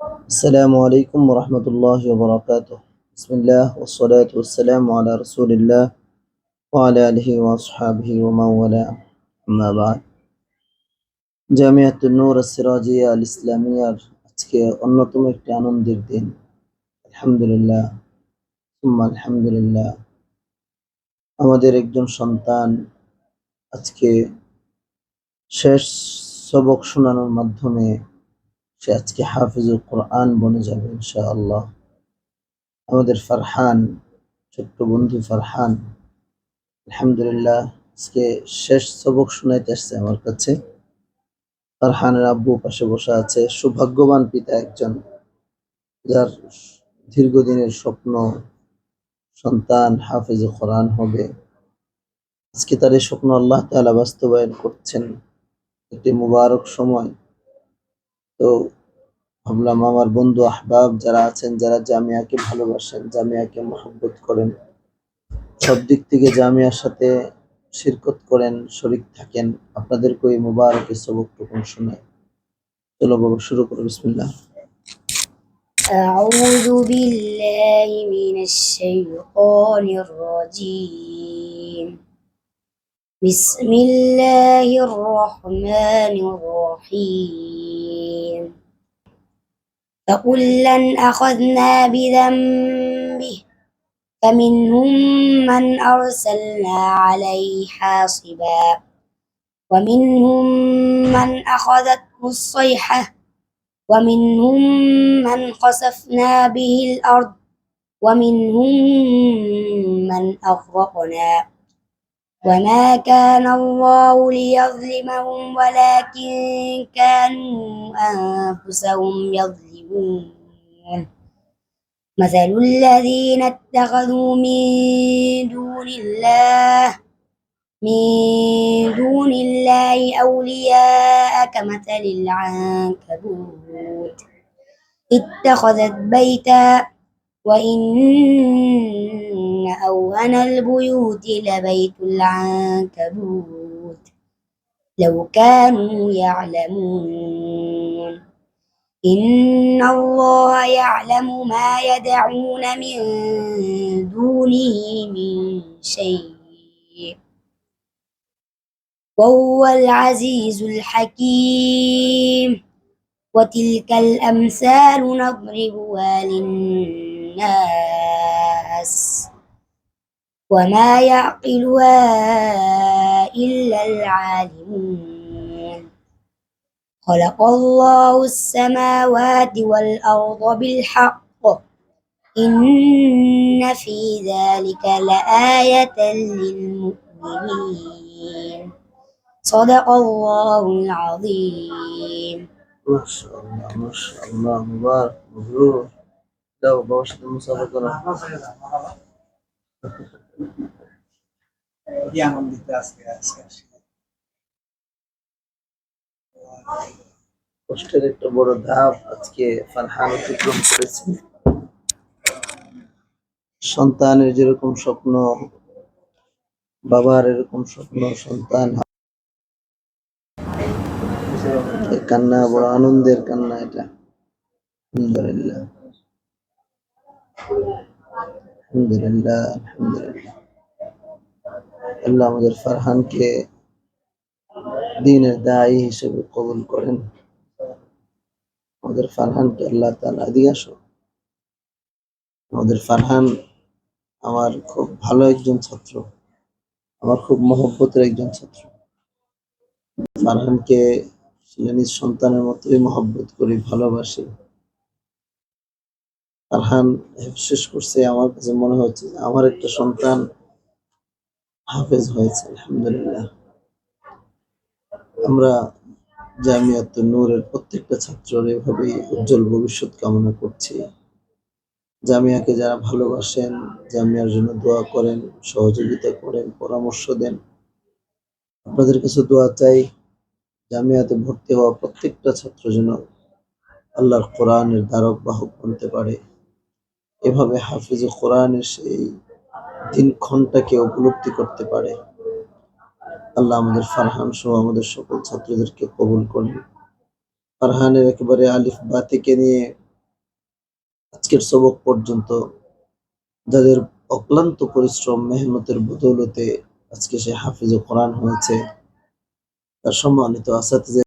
السلام عليكم ورحمة الله وبركاته. بسم الله والصلاة والسلام على رسول الله وعلى آله وأصحابه ومن والاه. أما بعد. জামিয়াতুন নূর সিরাজিয়া আল ইসলামিয়ার আজকে অন্যতম একটি আনন্দের দিন। আলহামদুলিল্লাহ, সুম্মা আলহামদুলিল্লাহ। আমাদের একজন সন্তান আজকে শেষ সবক শোনানোর মাধ্যমে সে আজকে হাফিজুল কোরআন বনে যাবে ইনশাআল্লাহ। আমাদের ফারহান, ছোট্ট বন্ধু ফারহান, আলহামদুলিল্লাহ আজকে শেষ সবক শোনাইতে আসছে আমার কাছে। ফারহানের আব্বু পাশে বসে আছে। সৌভাগ্যবান পিতা একজন, যার দীর্ঘদিনের স্বপ্ন সন্তান হাফিজে কোরআন হবে। আজকে তার এই স্বপ্ন আল্লাহ তাআলা বাস্তবায়ন করছেন। একটি মুবারক সময়। তো ভাবলাম আমার বন্ধু আহবাব যারা আছেন, যারা জামিয়াকে ভালোবাসেন, জামিয়াকে মহব্বত করেন, সব দিক থেকে জামিয়ার সাথে শিরকত করেন, শরীক থাকেন, আপনাদেরকে এই মুবারক সবকটুকু শোনাই। চলো বাবা শুরু করো, বিসমিল্লাহ। أعوذ بالله من الشيطان الرجيم. بسم الله الرحمن الرحيم. فكلا أخذنا بذنبه فمنهم من أرسلنا عليه حاصبا ومنهم من أخذته الصيحة ومنهم من خسفنا به الأرض ومنهم من أغرقنا وما كان الله ليظلمهم ولكن كانوا أنفسهم يظلمون. مثل الذين اتخذوا من دون الله أولياء كمثل العنكبوت اتخذت بيتا وإن أوهن البيوت لبيت العنكبوت لو كانوا يعلمون. إن الله يعلم ما يدعون من دونه من شيء وهو العزيز الحكيم. وتلك الأمثال نضربها للناس وما يعقلها إلا العالمون. خلق الله السماوات والأرض بالحق إن في ذلك لآية للمؤمنين. صدق الله العظيم. ما شاء الله ما شاء الله، মুবারক মবরুর। দাও বাবার সাথে মুসাফা করো। কষ্টের একটা বড় ধাপ আজকে ফারহান অতিক্রম করেছে। সন্তানের যেরকম স্বপ্ন, বাবার এরকম স্বপ্ন, সন্তান কান্না বড় আনন্দের কান্না এটা। আলহামদুলিল্লাহ আলহামদুলিল্লাহ আলহামদুলিল্লাহ। আল্লাহ আমাদের ফারহানকে দ্বীনের দায়ী হিসেবে কবুল করেন। আমাদের ফারহানকে আল্লাহ তাআলা দিয়ে আসো। আমাদের ফারহান আমার খুব ভালো একজন ছাত্র, আমার খুব মহব্বতের একজন ছাত্র। ফারহানকে নিজ সন্তানের মতোই মহব্বত করি, ভালোবাসি। ফারহান শেষ করছে, আমার কাছে মনে হচ্ছে আমার একটা সন্তান হাফেজ হয়েছে। আলহামদুলিল্লাহ। আমরা জামিয়াতুন নূরের প্রত্যেকটা ছাত্রের এভাবেই উজ্জ্বল ভবিষ্যৎ কামনা করছি। জামিয়াকে যারা ভালোবাসেন, জামিয়ার জন্য দোয়া করেন, সহযোগিতা করেন, পরামর্শ দেন, আপনাদের কাছে দোয়া চাই জামিয়াতে ভর্তি হওয়া প্রত্যেকটা ছাত্র যেন আল্লাহর কোরআনের ধারক বাহক বনতে পারে, এভাবে হাফিজে কোরআনের সেই দিনক্ষণটাকে উপলব্ধি করতে পারে। আল্লাহ আমাদের ফারহান সহ আমাদের সকল ছাত্রদেরকে কবুল করেন। ফারহানের একেবারে আলিফ বা থেকে নিয়ে আজকের সবক পর্যন্ত যাদের অক্লান্ত পরিশ্রম মেহনতের বদৌলতে আজকে সে হাফিজ কোরআন হয়েছে, তার সম্মানিত আসাতিজা